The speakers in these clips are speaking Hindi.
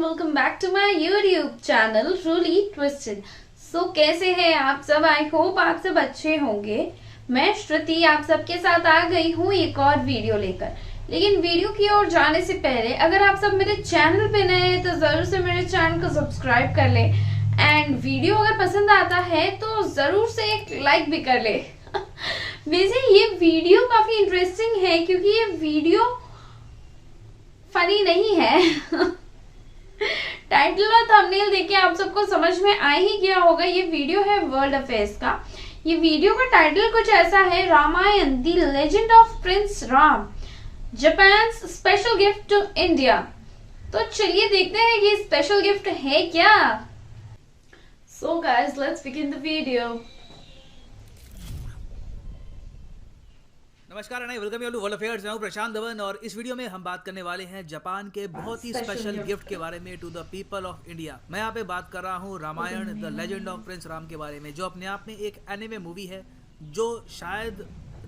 Welcome back to my YouTube channel truly twisted. कैसे हैं आप सब? आई होप आप सब अच्छे होंगे। मैं श्रुति आप सबके साथ आ गई हूँ एक और वीडियो लेकर। लेकिन वीडियो की ओर जाने से पहले अगर आप सब मेरे चैनल पे नए हैं तो जरूर से मेरे चैनल को सब्सक्राइब कर ले एंड वीडियो अगर पसंद आता है तो जरूर से एक लाइक भी कर ले। वैसे ये वीडियो काफी इंटरेस्टिंग है क्योंकि ये वीडियो फनी नहीं है। टाइटल और थंबनेल देख आप सबको समझ में आ ही गया होगा। ये वीडियो है वर्ल्ड अफेयर्स का। ये वीडियो का टाइटल कुछ ऐसा है, Ramayan the legend of prince Ram, Japan special gift to India. तो चलिए देखते हैं ये स्पेशल गिफ्ट है क्या। So guys, let's begin the video. नमस्कार and welcome you to world affairs. मैं हूं प्रशांत धवन और इस वीडियो में हम बात करने वाले हैं जापान के बहुत ही स्पेशल गिफ्ट के बारे में to the people of India. मैं यहाँ पे बात कर रहा हूँ Ramayan the legend of prince Ram के बारे में, जो अपने आप में एक एनिमे मूवी है जो शायद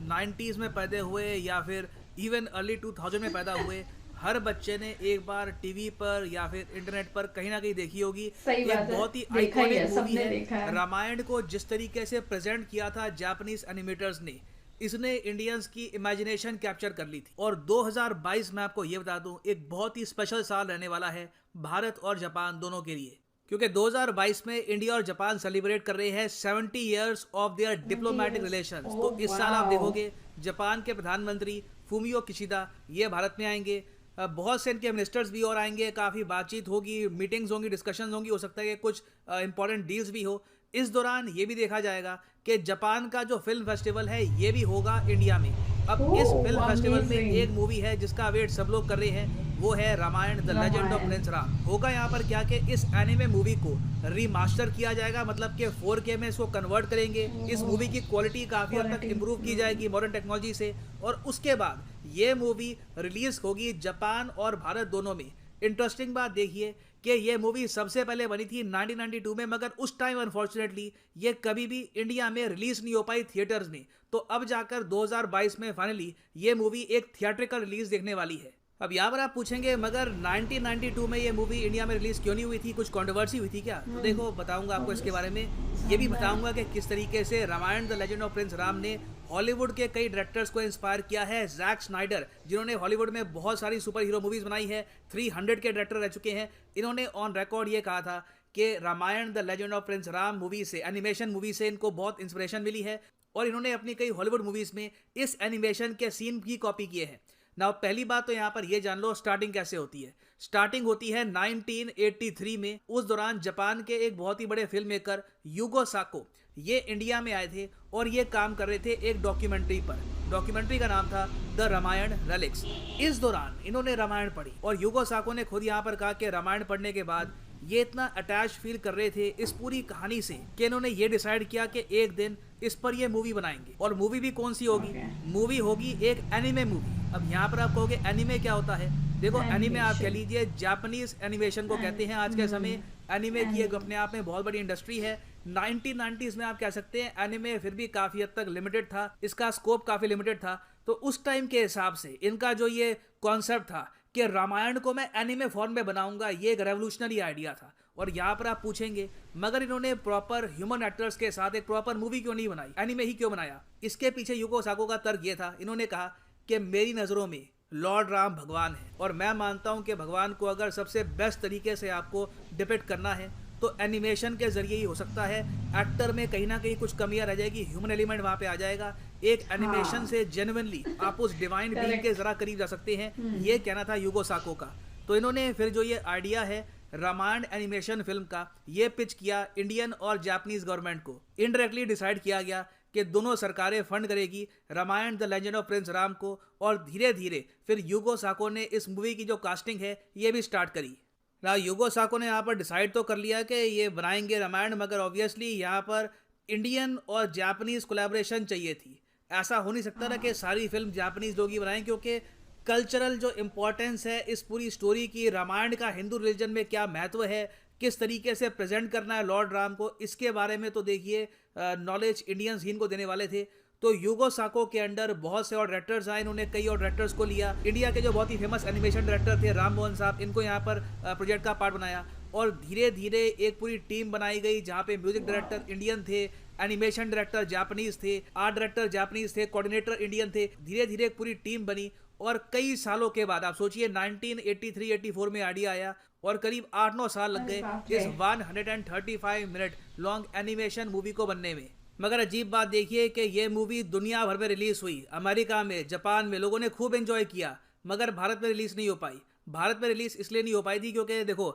90s में पैदा हुए या फिर इवन अर्ली 2000 में पैदा हुए हर बच्चे ने एक बार टीवी पर या फिर इंटरनेट पर कहीं ना कहीं देखी होगी। एक बहुत ही आइकॉनिक मूवी है। रामायण को जिस तरीके से प्रेजेंट किया था जापानीज एनिमेटर्स ने, इसने इंडियंस की इमेजिनेशन कैप्चर कर ली थी। और 2022 में आपको ये बता दूं, एक बहुत ही स्पेशल साल रहने वाला है भारत और जापान दोनों के लिए, क्योंकि 2022 में इंडिया और जापान सेलिब्रेट कर रहे हैं 70 years of their diplomatic relations. तो इस साल आप देखोगे जापान के प्रधानमंत्री फूमियो किशिदा ये भारत में आएंगे, बहुत से इनके मिनिस्टर्स भी और आएंगे, काफ़ी बातचीत होगी, मीटिंग्स होंगी, डिस्कशंस होंगी, हो सकता है कि कुछ इंपॉर्टेंट डील्स भी हो। इस दौरान ये भी देखा जाएगा कि जापान का जो फिल्म फेस्टिवल है ये भी होगा इंडिया में। अब इस फिल्म फेस्टिवल में एक मूवी है जिसका वेट सब लोग कर रहे हैं, वो है Ramayan the legend of prince Ram. होगा यहाँ पर क्या कि इस एनिमे मूवी को रीमास्टर किया जाएगा, मतलब कि 4K में इसको कन्वर्ट करेंगे। इस मूवी की क्वालिटी काफ़ी हद तक इम्प्रूव की जाएगी मॉडर्न टेक्नोलॉजी से, और उसके बाद ये मूवी रिलीज होगी जापान और भारत दोनों में। इंटरेस्टिंग बात देखिए कि ये मूवी सबसे पहले बनी थी 1992 में, मगर उस टाइम अनफॉर्चुनेटली ये कभी भी इंडिया में रिलीज नहीं हो पाई थिएटर्स में। तो अब जाकर 2022 में फाइनली ये मूवी एक थिएट्रिकल रिलीज देखने वाली है। अब यहाँ पर आप पूछेंगे मगर 1992 में ये मूवी इंडिया में रिलीज क्यों नहीं हुई थी, कुछ कंट्रोवर्सी हुई थी क्या? तो देखो बताऊंगा आपको इसके बारे में। ये भी बताऊंगा कि किस तरीके से Ramayan the legend of prince Ram ने हॉलीवुड के कई डायरेक्टर्स को इंस्पायर किया है। जैक स्नाइडर जिन्होंने हॉलीवुड में बहुत सारी सुपर हीरो मूवीज बनाई है, 300 के डायरेक्टर रह चुके हैं, इन्होंने ऑन रिकॉर्ड ये कहा था कि Ramayan the legend of prince Ram movie से, एनिमेशन मूवी से इनको बहुत इंस्पिरेशन मिली है और इन्होंने अपनी कई हॉलीवुड मूवीज में इस एनिमेशन के सीन भी कॉपी किए हैं। ना पहली बात तो यहाँ पर ये जान लो स्टार्टिंग कैसे होती है। स्टार्टिंग होती है 1983 में। उस दौरान जापान के एक बहुत ही बड़े फिल्म मेकर यूगो साको ये इंडिया में आए थे और ये काम कर रहे थे एक डॉक्यूमेंट्री पर। डॉक्यूमेंट्री का नाम था द रामायण रेलिक्स। इस दौरान इन्होंने रामायण पढ़ी और यूगो साको ने खुद यहाँ पर कहा कि रामायण पढ़ने के बाद ये इतना अटैच फील कर रहे थे इस पूरी कहानी से कि इन्होंने ये डिसाइड किया कि एक दिन इस पर ये मूवी बनाएंगे। और मूवी भी कौन सी होगी? मूवी होगी एक एनिमे मूवी। अब यहाँ पर आप कहोगे एनिमे क्या होता है? देखो एनिमे आप कह लीजिए जापानीज एनिमेशन को कहते हैं। आज के समय एनिमे की एक अपने आप में बहुत बड़ी इंडस्ट्री है। 1990s में आप कह सकते हैं एनिमे फिर भी काफी हद तक लिमिटेड था, इसका स्कोप काफी लिमिटेड था। तो उस टाइम के हिसाब से इनका जो ये कॉन्सेप्ट था कि रामायण को मैं एनिमे फॉर्म में बनाऊंगा, ये एक रेवोल्यूशनरी आइडिया था। और यहाँ पर आप पूछेंगे मगर इन्होंने प्रॉपर ह्यूमन एक्टर्स के साथ एक प्रॉपर मूवी क्यों नहीं बनाई, एनिमे ही क्यों बनाया? इसके पीछे यूगो साको का तर्क ये था, इन्होंने कहा कि मेरी नज़रों में लॉर्ड राम भगवान है और मैं मानता हूं कि भगवान को अगर सबसे बेस्ट तरीके से आपको डिपिक्ट करना है तो एनिमेशन के जरिए ही हो सकता है। एक्टर में कहीं ना कहीं कुछ कमियां रह जाएगी, ह्यूमन एलिमेंट वहां पे आ जाएगा। एक एनिमेशन से जेन्युइनली आप उस डिवाइन बीइंग के जरा करीब जा सकते हैं, ये कहना था यूगो साको का। तो इन्होंने फिर जो ये आइडिया है रामायण एनिमेशन फिल्म का, ये पिच किया इंडियन और जापानीज गवर्नमेंट को। इनडायरेक्टली डिसाइड किया गया कि दोनों सरकारें फंड करेगी Ramayana the legend of prince Rama को, और धीरे धीरे फिर यूगो साको ने इस मूवी की जो कास्टिंग है ये भी स्टार्ट करी। ना यूगो साको ने यहाँ पर डिसाइड तो कर लिया कि ये बनाएंगे रामायण, मगर ऑब्वियसली यहाँ पर इंडियन और जापानीज कोलैबोरेशन चाहिए थी। ऐसा हो नहीं सकता था कि सारी फिल्म जापानीज लोग ही बनाएं, क्योंकि कल्चरल जो इम्पोर्टेंस है इस पूरी स्टोरी की, रामायण का हिंदू रिलीजन में क्या महत्व है, किस तरीके से प्रेजेंट करना है लॉर्ड राम को, इसके बारे में तो देखिए नॉलेज इंडियंस ही इनको देने वाले थे। तो यूगो साको के अंडर बहुत से और डायरेक्टर्स आए, इन्होंने कई और डायरेक्टर्स को लिया। इंडिया के जो बहुत ही फेमस एनिमेशन डायरेक्टर थे राम मोहन साहब, इनको यहाँ पर प्रोजेक्ट का पार्ट बनाया और धीरे धीरे एक पूरी टीम बनाई गई जहाँ पे म्यूजिक डायरेक्टर इंडियन थे, एनिमेशन डायरेक्टर जापानीज थे, आर्ट डायरेक्टर जापानीज थे, कोऑर्डिनेटर इंडियन थे। धीरे धीरे एक पूरी टीम बनी और कई सालों के बाद आप सोचिए 1983-84 में आइडिया आया और करीब 8-9 साल लग गए इस 135 मिनट लॉन्ग एनिमेशन मूवी को बनने में। मगर अजीब बात देखिए कि ये मूवी दुनिया भर में रिलीज हुई, अमेरिका में, जापान में लोगों ने खूब एंजॉय किया, मगर भारत में रिलीज नहीं हो पाई। भारत में रिलीज इसलिए नहीं हो पाई थी क्योंकि देखो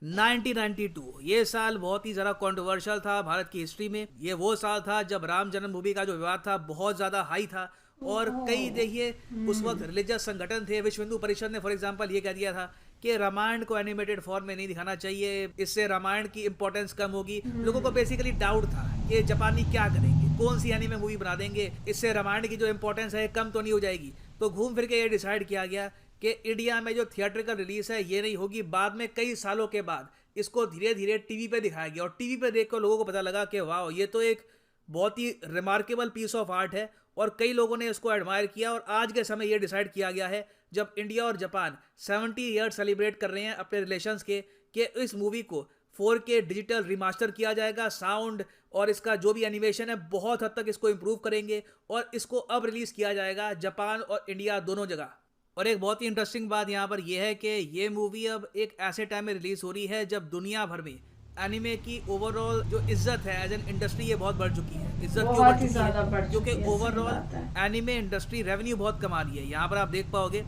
1992 ये साल बहुत ही ज़्यादा कंट्रोवर्शियल था भारत की हिस्ट्री में। ये वो साल था जब राम जन्मभूमि का जो विवाद था बहुत ज़्यादा हाई था और कई देखिए उस वक्त रिलीजियस संगठन थे। विश्व हिंदू परिषद ने फॉर एग्जांपल ये कह दिया था कि रामायण को एनिमेटेड फॉर्म में नहीं दिखाना चाहिए, इससे रामायण की इंपॉर्टेंस कम होगी। लोगों को बेसिकली डाउट था कि जापानी क्या करेंगे, कौन सी एनीमे मूवी बना देंगे, इससे रामायण की जो इंपॉर्टेंस है कम तो नहीं हो जाएगी। तो घूम फिर के ये डिसाइड किया गया कि इंडिया में जो थिएट्रिकल रिलीज है ये नहीं होगी। बाद में कई सालों के बाद इसको धीरे धीरे टीवी पे दिखाया गया और टीवी पे देख कर लोगों को पता लगा कि वाह ये तो एक बहुत ही रिमार्केबल पीस ऑफ आर्ट है और कई लोगों ने इसको एडमायर किया। और आज के समय ये डिसाइड किया गया है जब इंडिया और जापान 70 ईयर सेलिब्रेट कर रहे हैं अपने रिलेशंस के, कि इस मूवी को 4K डिजिटल रिमास्टर किया जाएगा। साउंड और इसका जो भी एनिमेशन है बहुत हद तक इसको इम्प्रूव करेंगे और इसको अब रिलीज किया जाएगा जापान और इंडिया दोनों जगह। और एक बहुत ही इंटरेस्टिंग बात यहाँ पर यह है कि ये मूवी अब एक ऐसे टाइम में रिलीज हो रही है जब दुनिया भर में एनिमे की ओवरऑल जो इज्जत है एज एन इंडस्ट्री ये बहुत बढ़ चुकी है। इज्जत क्यों बढ़ चुकी है? क्योंकि ओवरऑल एनिमे इंडस्ट्री रेवेन्यू बहुत कमा रही है। यहाँ पर आप देख पाओगे,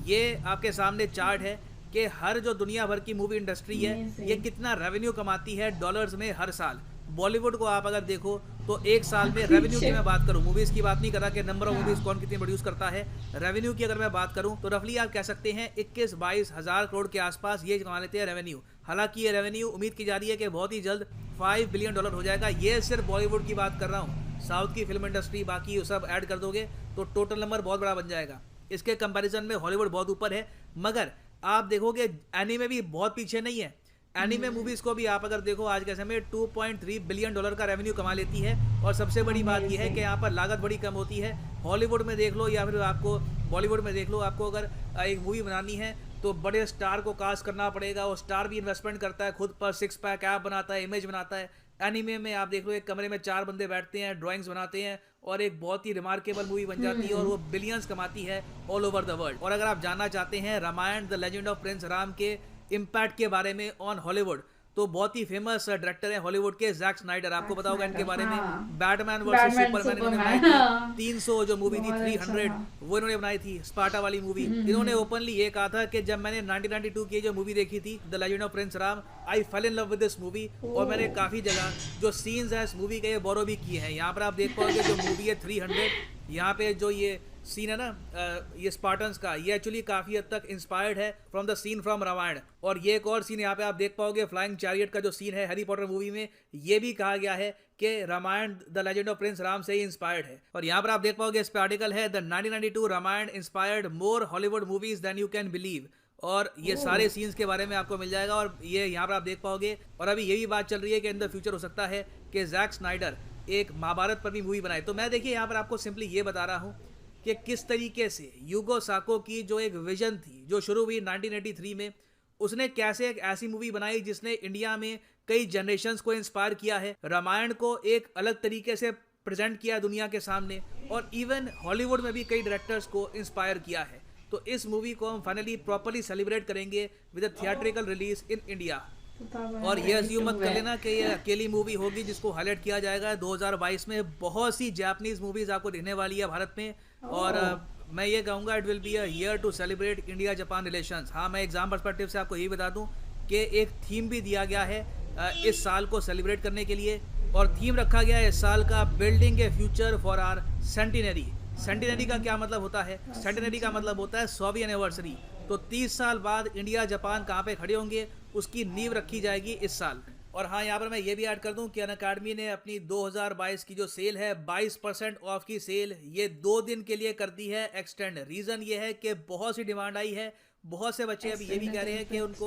ये आपके सामने चार्ट है कि हर जो दुनिया भर की मूवी इंडस्ट्री है ये कितना रेवेन्यू कमाती है डॉलर्स में हर साल। बॉलीवुड को आप अगर देखो तो एक साल में रेवेन्यू की मैं बात करूं, मूवीज की बात नहीं कर रहा कि नंबर ऑफ मूवीज कौन कितनी प्रोड्यूस करता है, रेवेन्यू की अगर मैं बात करूं तो रफली आप कह सकते हैं 21-22 हज़ार करोड़ के आसपास ये कमा लेते हैं रेवेन्यू। हालांकि ये रेवेन्यू उम्मीद की जा रही है कि बहुत ही जल्द $5 बिलियन हो जाएगा। ये सिर्फ बॉलीवुड की बात कर रहा हूँ, साउथ की फिल्म इंडस्ट्री बाकी सब ऐड कर दोगे तो टोटल नंबर बहुत बड़ा बन जाएगा। इसके कंपैरिजन में हॉलीवुड बहुत ऊपर है, मगर आप देखोगे एनीमे भी बहुत पीछे नहीं है। एनीमे मूवीज को भी आप अगर देखो आज के समय $2.3 बिलियन का रेवेन्यू कमा लेती है। और सबसे बड़ी बात यह है कि यहाँ पर लागत बड़ी कम होती है। हॉलीवुड में देख लो या फिर आपको बॉलीवुड में देख लो, आपको अगर एक मूवी बनानी है तो बड़े स्टार को कास्ट करना पड़ेगा और स्टार भी इन्वेस्टमेंट करता है, खुद पर 6 पैक ऐप बनाता है, इमेज बनाता है। एनीमे में आप देख लो एक कमरे में 4 बंदे बैठते हैं, ड्राइंग्स बनाते हैं और एक बहुत ही रिमार्केबल मूवी बन जाती है और वो बिलियंस कमाती है ऑल ओवर द वर्ल्ड। और अगर आप जानना चाहते हैं Ramayana the legend of prince Ram के इम्पैक्ट के बारे में ऑन हॉलीवुड, तो बहुत ही फेमस डायरेक्टर है हॉलीवुड के जैक स्नाइडर। आपको पता होगा इनके बारे में, बैटमैन वर्सेस सुपरमैन इन्होंने बनाई थी, 300 जो मूवी थी 300 वो इन्होंने बनाई थी, स्पार्टा वाली मूवी। इन्होंने ओपनली ये कहा था कि जब मैंने 1992 की जो मूवी देखी थी the legend of prince Ram, I fail in love with this movie. और मैंने काफी जगह जो सीन्स है इस मूवी के ये बोरो भी किए हैं। यहाँ पर आप देख पाओगे जो मूवी है 300, यहाँ पे जो ये सीन है ना ये स्पार्टन्स का, ये एक्चुअली काफी हद तक इंस्पायर्ड है from the scene from Ramayana. और ये एक और सीन यहाँ पे आप देख पाओगे फ्लाइंग चैरियट का जो सीन है हैरी पॉटर मूवी में, ये भी कहा गया है कि Ramayan the legend of prince Rama से ही इंस्पायर्ड है। और यहाँ पर आप देख पाओगे इस पे आर्टिकल है the 1992 Ramayana inspired more Hollywood movies than you can believe. और ये सारे सीन्स के बारे में आपको मिल जाएगा और ये यहाँ पर आप देख पाओगे। और अभी ये भी बात चल रही है कि इन द फ्यूचर हो सकता है कि जैक स्नाइडर एक महाभारत पर भी मूवी बनाए। तो मैं देखिए यहाँ पर आपको सिंपली ये बता रहा हूँ कि किस तरीके से यूगो साको की जो एक विजन थी जो शुरू हुई 1983 में, उसने कैसे एक ऐसी मूवी बनाई जिसने इंडिया में कई जनरेशन्स को इंस्पायर किया है, रामायण को एक अलग तरीके से प्रेजेंट किया दुनिया के सामने और इवन हॉलीवुड में भी कई डायरेक्टर्स को इंस्पायर किया है। तो इस मूवी को हम फाइनली प्रॉपरली सेलिब्रेट करेंगे with a theatrical release in India. और ये अज्यूम मत कर लेना कि ये अकेली मूवी होगी जिसको हाईलाइट किया जाएगा। 2022 में बहुत सी जापानीज मूवीज आपको दिखने वाली है भारत में। और मैं ये कहूँगा it will be a year to celebrate India Japan relations. हाँ, मैं एग्जाम पर्सपेक्टिव से आपको यही बता दूं कि एक थीम भी दिया गया है इस साल को सेलिब्रेट करने के लिए। और थीम रखा गया है इस साल का building a future for our centenary. Centenary का क्या मतलब होता है? सेंटिनरी का मतलब होता है 100वीं एनिवर्सरी। तो 30 साल बाद इंडिया जापान कहाँ पे खड़े होंगे उसकी नींव रखी जाएगी इस साल। और हाँ, यहाँ पर मैं ये भी ऐड कर दूं कि अनअकैडमी ने अपनी 2022 की जो सेल है 22% ऑफ की सेल ये 2 दिन के लिए कर दी है एक्सटेंड। रीज़न ये है कि बहुत सी डिमांड आई है बहुत से बच्चे अभी ये भी कह रहे हैं कि उनको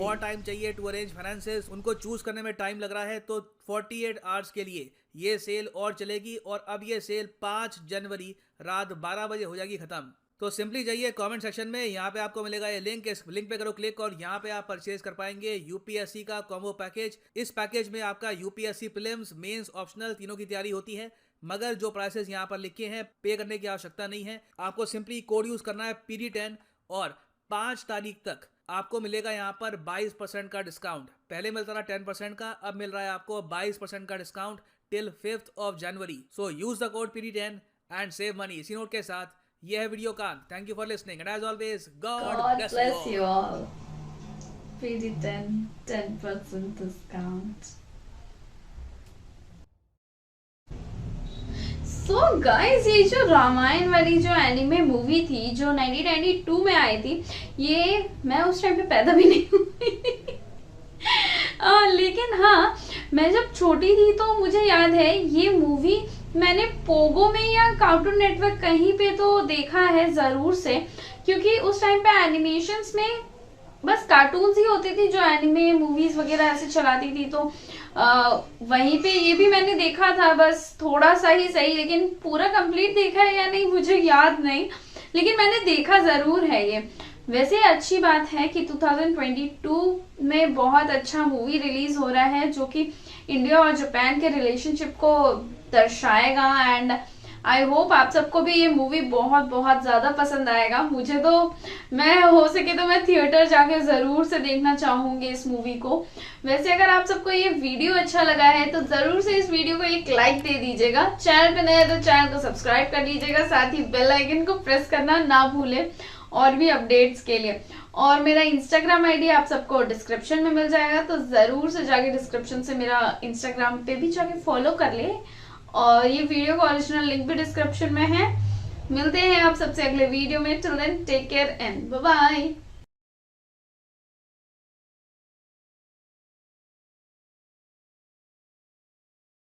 और टाइम चाहिए टू अरेंज फाइनेंसेस, उनको चूज करने में टाइम लग रहा है। तो 48 आवर्स के लिए ये सेल और चलेगी और अब ये सेल 5 जनवरी रात 12 बजे हो जाएगी खत्म। तो सिंपली जाइए कमेंट सेक्शन में, यहाँ पे आपको मिलेगा ये लिंक, इस लिंक पे करो क्लिक और यहाँ पे आप परचेज कर पाएंगे यूपीएससी का कॉम्बो पैकेज। इस पैकेज में आपका यूपीएससी प्रीलिम्स, मेंस, ऑप्शनल तीनों की तैयारी होती है। मगर जो प्राइसेस यहाँ पर लिखे हैं पे करने की आवश्यकता नहीं है, आपको सिंपली कोड यूज करना है PD10 और 5 तारीख तक आपको मिलेगा यहाँ पर 22% का डिस्काउंट। पहले मिलता था 10% का, अब मिल रहा है आपको 22% का discount till 5 January. So use the code PD10 and save money. इसी नोट के साथ यह है वीडियो का। Thank you for listening and as always God bless you all. PD10 10% discount. So guys, ये जो रामायण वाली जो एनिमे मूवी थी जो 1992 में आई थी, ये मैं उस टाइम पे पैदा भी नहीं हुई लेकिन हाँ, मैं जब छोटी थी तो मुझे याद है ये मूवी मैंने पोगो में या कार्टून नेटवर्क कहीं पे तो देखा है जरूर से, क्योंकि उस टाइम पे एनिमेशंस में बस कार्टून्स ही होती थी जो एनिमे मूवीज वगैरह ऐसे चलाती थी। तो वहीं पे ये भी मैंने देखा था, बस थोड़ा सा ही सही, लेकिन पूरा कंप्लीट देखा है या नहीं मुझे याद नहीं, लेकिन मैंने देखा जरूर है ये। वैसे अच्छी बात है कि 2022 में बहुत अच्छा मूवी रिलीज हो रहा है जो कि इंडिया और जापान के रिलेशनशिप को दर्शाएगा एंड आई होप आप सबको भी ये मूवी बहुत बहुत ज्यादा पसंद आएगा। मुझे तो, मैं हो सके तो मैं थिएटर जाके जरूर से देखना चाहूंगी इस मूवी को। वैसे अगर आप सबको ये वीडियो अच्छा लगा है तो जरूर से इस वीडियो को एक लाइक दे दीजिएगा। चैनल पे नए हैं तो चैनल को सब्सक्राइब कर लीजिएगा, साथ ही बेल आइकन को प्रेस करना ना भूले और भी अपडेट्स के लिए। और मेरा इंस्टाग्राम आईडी आप सबको डिस्क्रिप्शन में मिल जाएगा, तो जरूर से जाके डिस्क्रिप्शन से मेरा इंस्टाग्राम पे भी जाके फॉलो कर ले। और ये वीडियो का ओरिजिनल लिंक भी डिस्क्रिप्शन में है। मिलते हैं आप सबसे अगले वीडियो में। Till then take care and bye bye.